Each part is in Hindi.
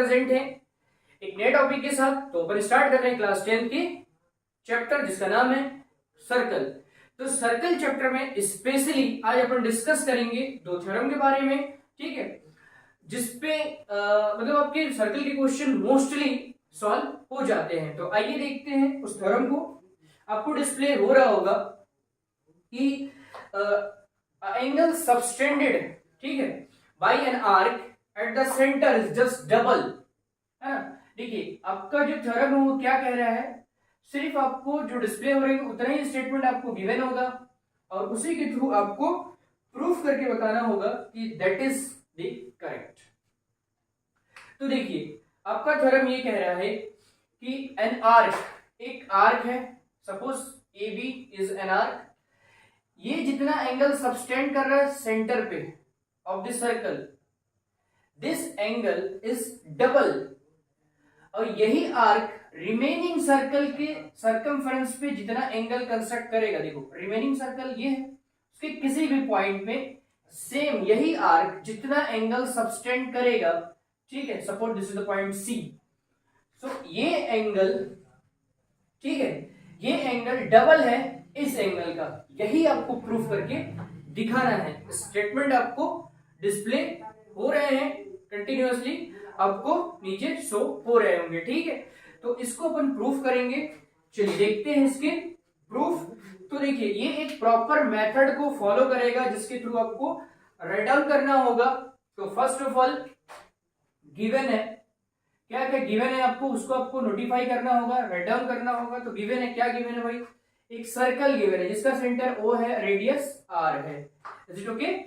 प्रेजेंट हैं एक नए टॉपिक के साथ। तो अपन स्टार्ट कर रहे हैं क्लास 10 के चैप्टर जिसका नाम है सर्कल। तो सर्कल चैप्टर में स्पेशली आज अपन डिस्कस करेंगे दो थ्योरम के बारे में, ठीक है, जिसपे मतलब आपके सर्कल के क्वेश्चन मोस्टली सॉल्व हो जाते हैं। तो आइए देखते हैं उस थ्योरम को। आपको डिस्प्ले हो रहा होगा कि एंगल सबटेंडेड, ठीक है, by an arc at the centre is just double, है ना। देखिए आपका जो थ्योरम है वो क्या कह रहा है, सिर्फ आपको जो डिस्प्ले हो रही है उतना ही स्टेटमेंट आपको गिवन होगा और उसी के थ्रू आपको प्रूफ करके बताना होगा कि दैट इज द करेक्ट। तो देखिए आपका थ्योरम ये कह रहा है कि एन आर्क, एक आर्क है, suppose A B is an arc, ये जितना एंगल सबटेंड कर रहा है सेंटर पे of the circle, this angle is double, और यही आर्क रिमेनिंग सर्कल के सर्कमफरेंस पे जितना एंगल कंस्ट्रक्ट करेगा, देखो रिमेनिंग सर्कल ये है, उसके किसी भी पॉइंट में सेम यही आर्क जितना एंगल सबटेंड करेगा, ठीक है, suppose this is the point C, so ये एंगल, ठीक है, ये एंगल डबल है इस एंगल का, यही आपको प्रूफ करके दिखाना है। स्टेटमेंट आपको डिस्प्ले हो रहे हैं कंटिन्यूअसली, आपको नीचे शो हो रहे होंगे, ठीक है। तो इसको अपन प्रूफ करेंगे। चलिए देखते हैं इसके प्रूफ। तो देखिए ये एक प्रॉपर मेथड को फॉलो करेगा जिसके थ्रू आपको राइट डाउन करना होगा। तो फर्स्ट ऑफ ऑल गिवन है, क्या क्या गिवन है आपको, उसको आपको नोटिफाई करना होगा, राइट डाउन करना होगा। तो गिवन है, क्या गिवन है भाई, एक सर्कल गिवन है जिसका सेंटर O है, रेडियस R है, is it okay,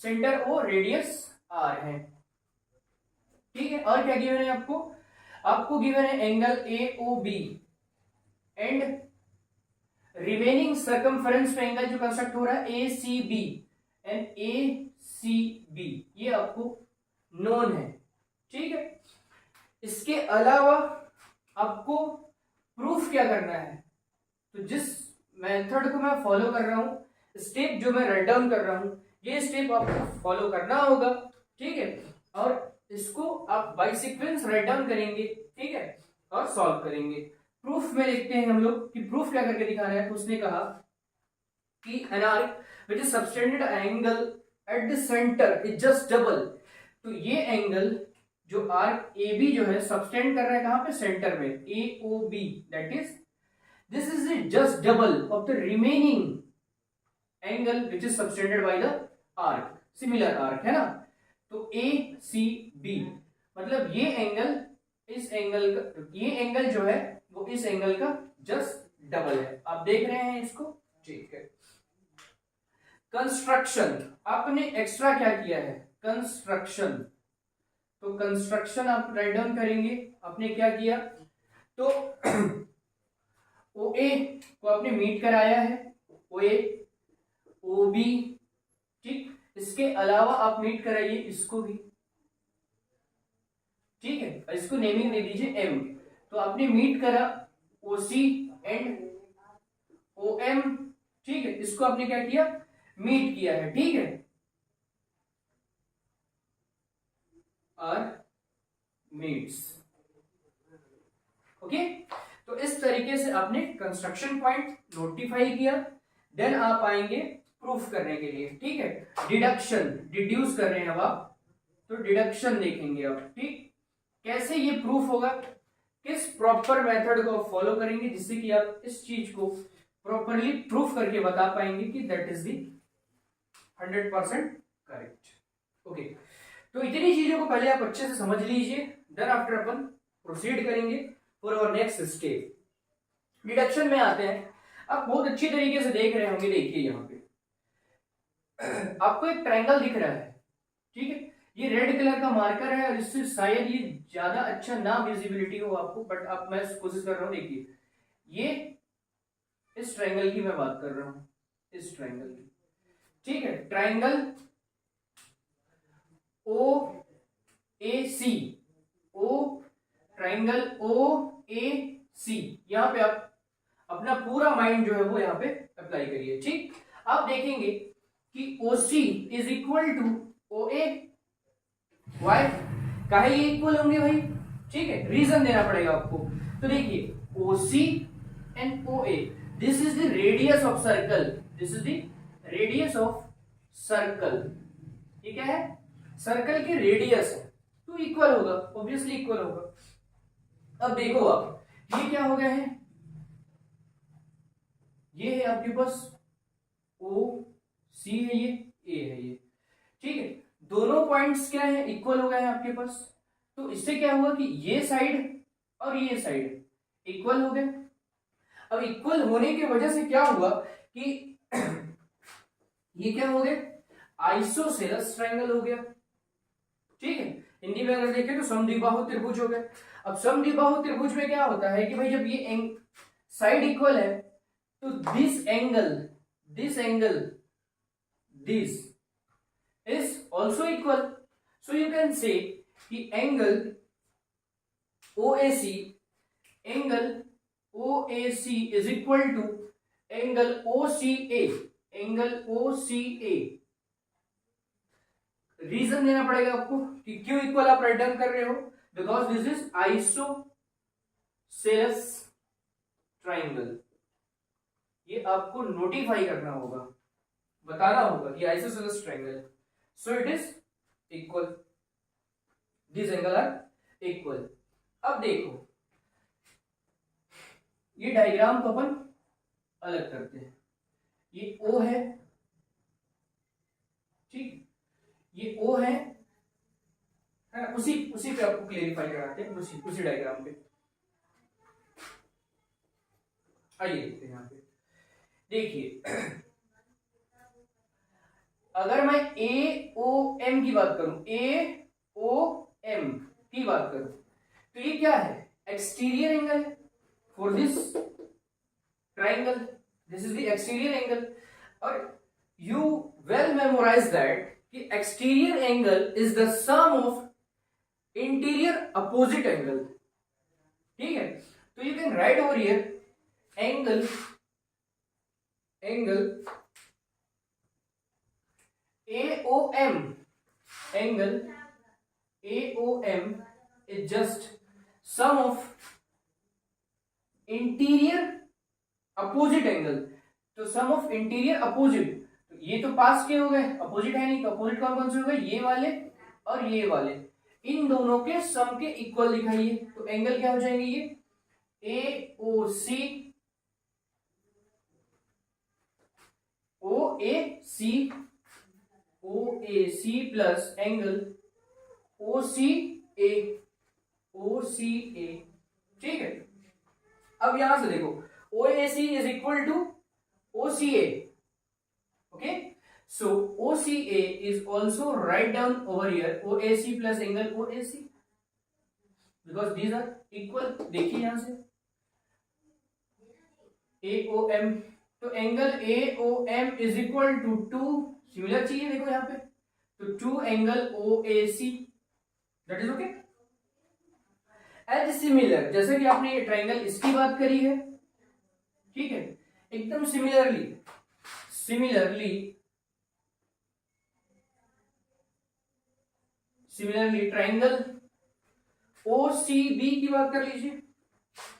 centre O, radius R है, ठीक है। और क्या गिवन है आपको, आपको गिवन है angle AOB and remaining circumference पे एंगल जो कंस्ट्रक्ट हो रहा है ACB एंड ACB, ये आपको नोन है, ठीक है। इसके अलावा आपको प्रूफ क्या करना है, तो जिस मेथड को मैं फॉलो कर रहा हूं, स्टेप जो मैं राइट डाउन कर रहा हूं, ये स्टेप आपको फॉलो करना होगा, ठीक है। और इसको आप बाय सीक्वेंस राइट डाउन करेंगे, ठीक है, और सॉल्व करेंगे। प्रूफ में देखते हैं हम लोग कि प्रूफ क्या करके दिखाना है। तो उसने कहा कि an arc which is subtended angle eight the centre is just double, तो ये एंगल जो आर्क ए बी जो है सबटेंड कर रहा है कहां पे, सेंटर में, AOB, that is this is just double of the remaining angle which is subtended by the arc, similar arc है ना। तो ACB मतलब ये एंगल इस एंगल का, ये एंगल जो है वो इस एंगल का जस्ट डबल है। आप देख रहे हैं इसको, ठीक है। कंस्ट्रक्शन, आपने एक्स्ट्रा क्या किया है, कंस्ट्रक्शन, तो कंस्ट्रक्शन आप राइट डाउन करेंगे। आपने क्या किया, तो OA को आपने मीट कराया है, OA OB, ठीक। इसके अलावा आप मीट कराइए इसको भी, ठीक है, इसको नेमिंग दे दीजिए M। तो आपने मीट करा OC एंड OM, ठीक है, इसको आपने क्या किया, मीट किया है, ठीक है, और मीट्स, ओके। तो इस तरीके से आपने कंस्ट्रक्शन पॉइंट नोटिफाई किया। देन आप आएंगे प्रूफ करने के लिए, ठीक है। डिडक्शन, डिड्यूस कर रहे हैं अब आप, तो डिडक्शन देखेंगे आप, ठीक, कैसे ये प्रूफ होगा, किस प्रॉपर मेथड को फॉलो करेंगे जिससे कि आप इस चीज को प्रॉपरली प्रूफ करके बता पाएंगे कि that is the 100% correct, okay. तो इतनी चीजों को पहले आप अच्छे से समझ लीजिए, देन आफ्टर अपन प्रोसीड करेंगे for our next step. Deduction में आते हैं। आप बहुत अच्छी तरीके से देख रहे होंगे, देखिए यहाँ पे आपको एक ट्रायंगल दिख रहा है, ठीक है, ये रेड कलर का मार्कर है और इससे शायद ये ज्यादा अच्छा ना विजिबिलिटी हो आपको, बट अब मैं कोशिश कर रहा हूं। देखिए ये इस ट्रायंगल की मैं बात कर रहा हूं, इस ट्रायंगल की, ठीक है, ट्रायंगल OAC, ट्रायंगल OAC, यहां पे आप अपना पूरा माइंड जो है वो यहां पे अप्लाई करिए, ठीक। आप देखेंगे कि OC is equal to OA, why, काहे ये इक्वल होंगे भाई, ठीक है, रीजन देना पड़ेगा आपको। तो देखिए OC and OA, this is the radius of circle, this is the radius of circle, ये क्या है, सर्कल की रेडियस है, तो इक्वल होगा, ऑब्वियसली इक्वल होगा। अब देखो आप, ये क्या हो गया है, ये है आपके पास OC है, ये A है, ये ठीक है, दोनों पॉइंट्स क्या है, इक्वल हो गए हैं आपके पास। तो इससे क्या हुआ कि ये साइड और ये साइड इक्वल हो गए। अब इक्वल होने की वजह से क्या हुआ कि ये क्या हो गया, आइसोसेलेस ट्रायंगल हो गया, ठीक है। हिंदी में अगर देखें तो समद्विबाहु त्रिभुज हो गया। अब समद्विबाहु त्रिभुज में क्या होता है कि भाई जब ये साइड इक्वल है तो this angle this is also equal, so you can say कि angle OAC is equal to angle OCA, reason देना पड़ेगा आपको कि क्यों इक्वल आप राइट डाउन कर रहे हो, because this is isosceles triangle, ये आपको नोटिफाई करना होगा, बताना होगा कि आइसोसेलेस ट्राइंगल है, so it is equal, these angle are equal। अब देखो ये डायग्राम को अपन अलग करते हैं, ये O है, ठीक, ये O है, उसी पे आपको क्लेरिफाई कराते हैं, उसी डायग्राम पे आइए देखते हैं। यहाँ पे देखिए अगर मैं AOM की बात करूं, AOM की बात करूं तो ये क्या है, exterior angle for this triangle, this is the exterior angle. और यू वेल मेमोराइज दैट कि exterior angle is the sum of interior opposite angle, ठीक है। तो you can write over here angle AOM, angle AOM is just sum of interior opposite angle, तो sum of interior opposite, तो ये तो पास के हो गए, अपोजिट है नहीं, तो अपोजिट कौन कौन से हो गए, ये वाले और ये वाले, इन दोनों के सम के इक्वल दिखाइए, तो एंगल क्या हो जाएंगे, ये OAC प्लस एंगल OCA, ठीक है। अब यहां से देखो OAC is equal to OCA, okay, so OCA is also write down over here OAC plus angle OAC, because these are equal. देखिए यहां से AOM, तो angle AOM is equal to 2, similar चाहिए देखो यहाँ पे, तो 2 angle OAC, that is okay. As similar, जैसे कि आपने ये ट्राइंगल इसकी बात करी है, ठीक है, एकदम सिमिलरली ट्राइंगल OCB की बात कर लीजिए,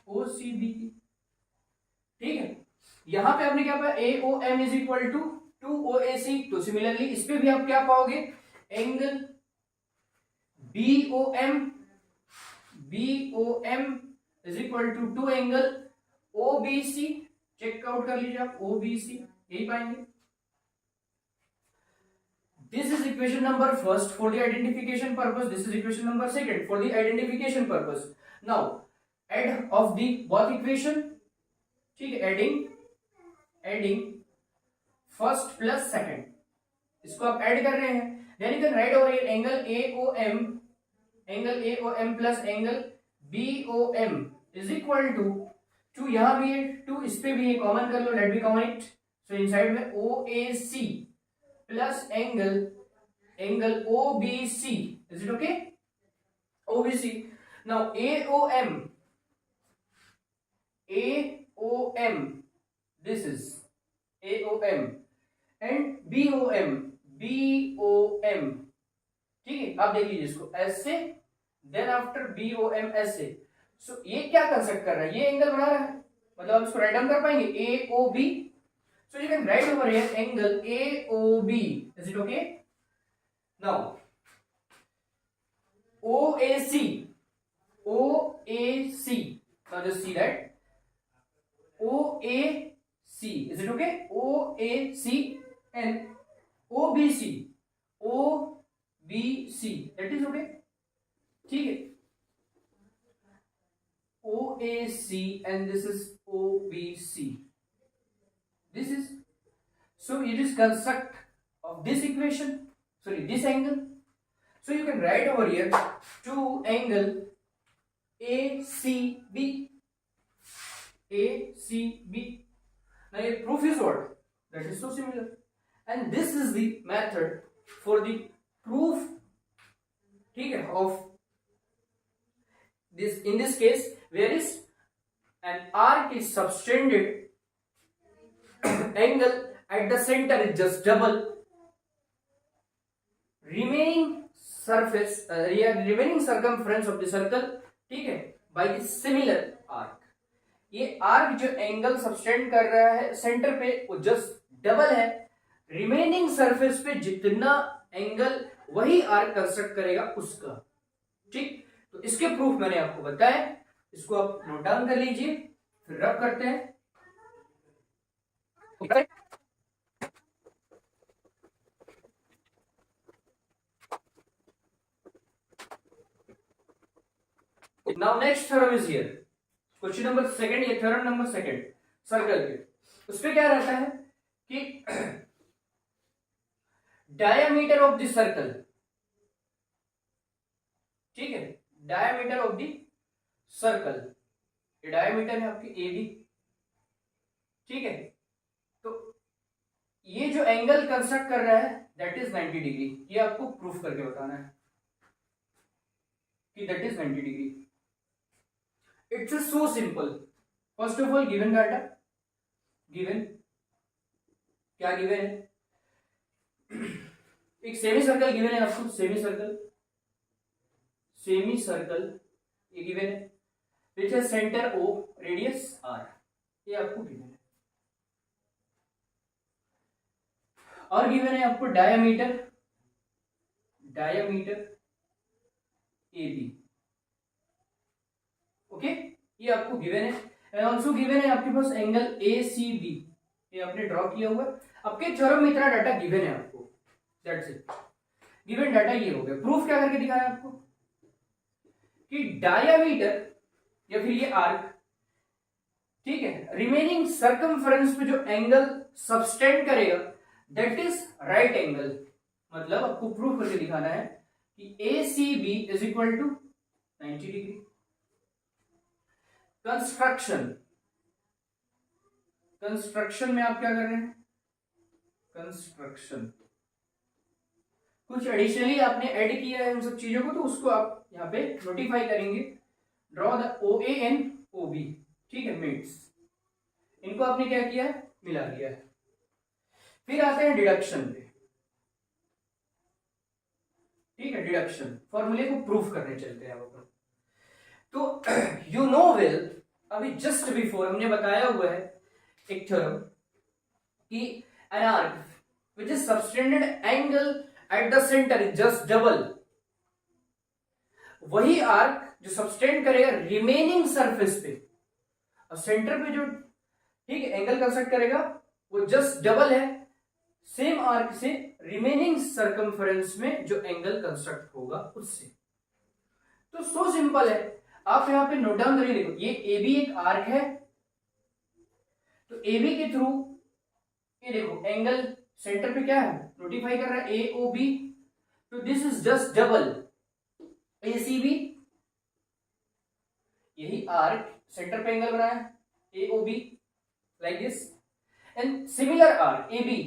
OCB की, ठीक है। यहां पे आपने क्या पाया, AOM is equal to 2 OAC, तो सिमिलरली इस पे भी आप क्या पाओगे, angle BOM is equal to 2 angle OBC, check out कर लीजिए आप, OBC यही पाएंगे। This is equation number first for the identification purpose, this is equation number second for the identification purpose. Now add of the both equation, ठीक है, एडिंग फर्स्ट प्लस सेकंड, इसको आप ऐड कर रहे हैं, then you can write over here angle AOM plus angle BOM is equal to 2, यहां भी है 2, इस पे भी है, कॉमन कर लो, let be common it, so inside में OAC plus angle OBC, is it okay, OBC। Now AOM, this is AOM and BOM, ठीक है, आप देख लीजिए इसको, ऐसे देन आफ्टर BOMSA। सो ये क्या कंस्ट्रक्ट कर रहा है, ये एंगल बना रहा है, मतलब आप इसको राइट डाउन कर पाएंगे AOB। So you can write over here angle AOB। Is it okay? Now OAC, OAC, now just see that OAC, is it okay? OAC and OBC, OBC, that is okay, ठीक है? OAC and this is OBC, this is, so it is construct of this equation, sorry, this angle. So you can write over here two angle ACB, ACB. Now your proof is what? That is so similar, and this is the method for the proof, ठीक है, of this, in this case where is an arc is subtended, angle at the center is just double, remaining surface remaining circumference of the circle, ठीक है, by the similar arc। ये आर्क जो एंगल सबटेंड कर रहा है सेंटर पे वो जस्ट डबल है, रिमेनिंग सरफेस पे जितना एंगल वही आर्क कंस्ट्रक्ट करेगा उसका, ठीक। तो इसके प्रूफ मैंने आपको बताया, इसको आप नोट डाउन कर लीजिए, फिर रब करते हैं। Now next theorem is here, question number second, ये थ्योरम नंबर सेकंड सर्कल के, उसपे क्या रहता है कि डायमीटर ऑफ द सर्कल, ठीक है, डायमीटर ऑफ द सर्कल, ये डायमीटर है आपकी AB, ठीक है। तो ये जो एंगल कंस्ट्रक्ट कर रहा है दैट इज 90 डिग्री, ये आपको प्रूफ करके बताना है कि that is 90 degree. It's so simple. First of all given data, given क्या गिवन है, एक सेमी सर्कल गिवन है आपको, सेमी सर्कल, सेमी सर्कल ये गिवन है, विच है सेंटर O, रेडियस R, ये आपको गिवन है। और गिवन है आपको डायमीटर, डायमीटर AB, ओके, ये आपको गिवन है। एंड ऑल्सो गिवन है आपके पास एंगल ACB, ये आपने ड्रॉ किया हुआ है। आपके थ्योरम में इतना डाटा गिवन है आपको, दैट्स इट, गिवन डाटा ये हो गया। प्रूफ क्या करके दिखाया आपको कि डायमीटर या फिर ये आर्क, ठीक है, रिमेनिंग सर्कमफरेंस पे जो एंगल सबटेंड करेगा दैट इज राइट एंगल। मतलब आपको प्रूफ करके दिखाना है कि ACB is equal to 90 degree. Construction, construction में आप क्या कर रहे हैं, कंस्ट्रक्शन कुछ एडिशनली आपने ऐड किया है उन सब चीजों को, तो उसको आप यहाँ पे नोटिफाई करेंगे। Draw the OA and OB, ठीक है, मिड्स, इनको आपने क्या किया है, मिला दिया है। फिर आते हैं डिडक्शन पे, ठीक है, डिडक्शन फॉर्मूले को प्रूफ करने चलते हैं आप। तो यू नो वेल, अभी जस्ट बिफोर हमने बताया हुआ है एक थ्योरम कि an arc which is subtended angle eight the centre is just double, वही आर्क जो सबटेंड करेगा रिमेनिंग सरफेस पे और सेंटर पे जो, ठीक है, एंगल कंस्ट्रक्ट करेगा वो जस्ट डबल है सेम आर्क से रिमेनिंग सर्कमफरेंस में जो एंगल कंस्ट्रक्ट होगा उससे। तो सो सिंपल है, आप यहां पे नोट डाउन करिए। देखो ये AB एक आर्क है, तो AB के थ्रू ये देखो एंगल सेंटर पे क्या है, नोटिफाई कर रहा है AOB, तो this is just double ACB, यही आर्क सेंटर पे एंगल बनाया AOB like this, and similar arc AB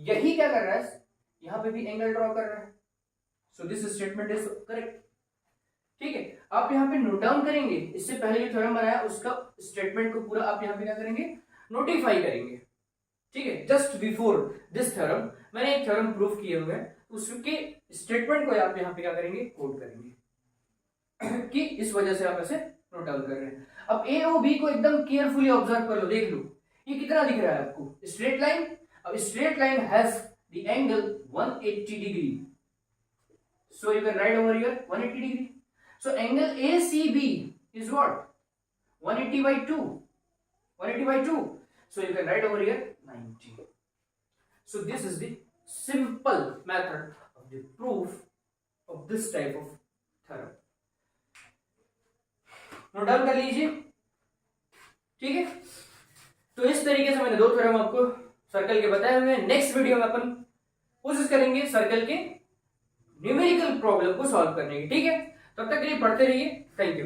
यही क्या कर रहा है, यहां पे भी एंगल ड्रॉ कर रहा है। So this statement is correct, ठीक है। आप यहाँ पे नोट डाउन करेंगे, इससे पहले जो थ्योरम बनाया उसका स्टेटमेंट को पूरा आप यहाँ पे क्या करेंगे, नोटिफाई करेंगे, ठीक है। जस्ट बिफोर दिस थ्योरम मैंने एक थ्योरम प्रूफ किए हुए हैं, उसके स्टेटमेंट को आप यहाँ पे क्या करेंगे, कोड करेंगे। कि इस वजह से आप ऐसे नोट डाउन कर रहे हैं। अब ए ओ बी को एकदम केयरफुली ऑब्जर्व कर लो, देख लो ये कितना दिख रहा है आपको, स्ट्रेट लाइन। अब straight line has the angle 180 degree, so you can write over here 180 degree. So angle ACB is what, 180 by 2, 180 by 2, so you can write over here 90. So this is the simple method of the proof of this type of theorem. Note down कर लीजिए, ठीक है। तो इस तरीके से मैंने दो थ्योरम आपको सर्कल के बताए हुए हैं। नेक्स्ट वीडियो में अपन कोशिश करेंगे सर्कल के न्यूमेरिकल प्रॉब्लम को सॉल्व करने की, ठीक है। तब तक के लिए पढ़ते रहिए, थैंक यू।